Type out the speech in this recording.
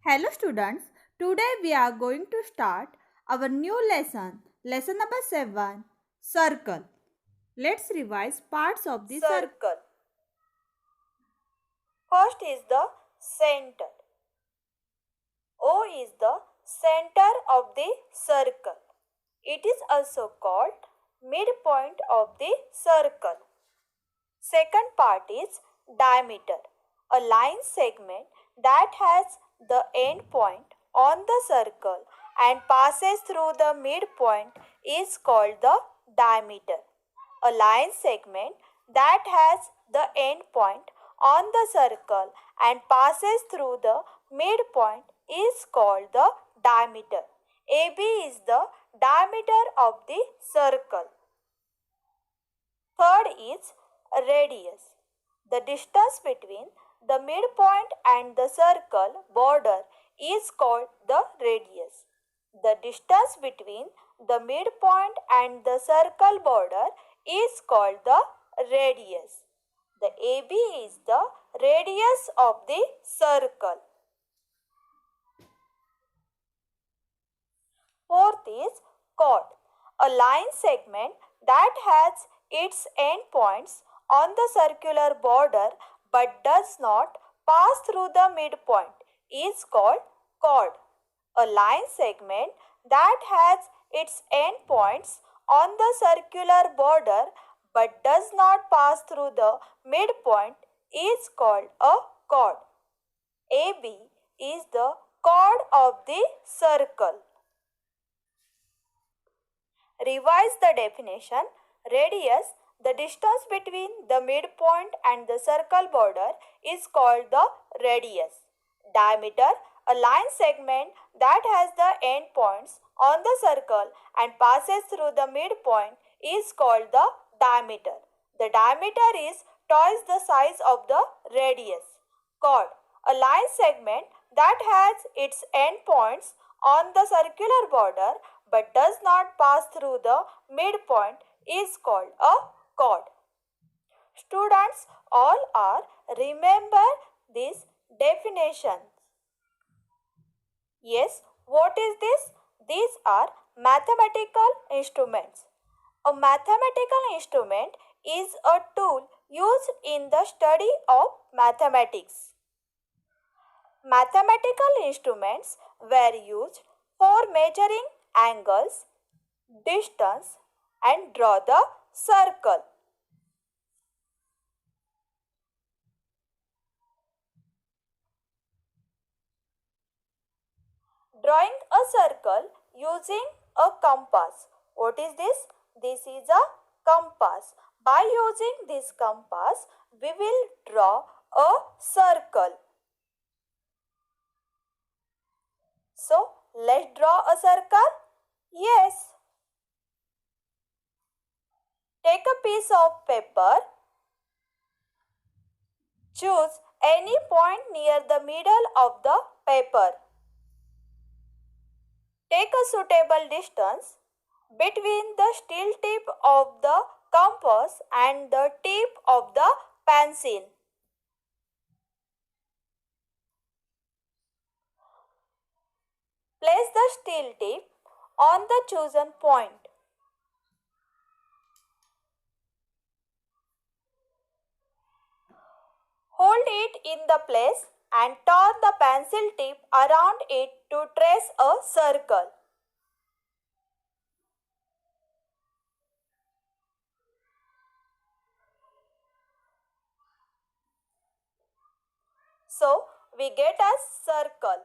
Hello students, today we are going to start our new lesson number 7, circle. Let's revise parts of the circle. First is the center. O is the center of the circle. It is also called midpoint of the circle. Second part is diameter. A line segment that has the end point on the circle and passes through the midpoint is called the diameter. A line segment that has the end point on the circle and passes through the midpoint is called the diameter. AB is the diameter of the circle. Third is radius. The distance between the midpoint and the circle border is called the radius. The distance between the midpoint and the circle border is called the radius. The AB is the radius of the circle. Fourth is chord. A line segment that has its endpoints on the circular border but does not pass through the midpoint is called chord. A line segment that has its endpoints on the circular border but does not pass through the midpoint is called a chord. AB is the chord of the circle. Revise the definition. Radius, the distance between the midpoint and the circle border, is called the radius. Diameter, a line segment that has the endpoints on the circle and passes through the midpoint, is called the diameter. The diameter is twice the size of the radius. Chord, a line segment that has its endpoints on the circular border but does not pass through the midpoint is called a chord. Students, all are remember these definitions. Yes, what is this? These are mathematical instruments. A mathematical instrument is a tool used in the study of mathematics. Mathematical instruments were used for measuring angles, distance, and draw the circle. Drawing a circle using a compass. What is this? This is a compass. By using this compass, we will draw a circle. So, let's draw a circle. Yes. Take a piece of paper. Choose any point near the middle of the paper. Take a suitable distance between the steel tip of the compass and the tip of the pencil. Place the steel tip on the chosen point. Hold it in the place and turn the pencil tip around it to trace a circle. So, we get a circle.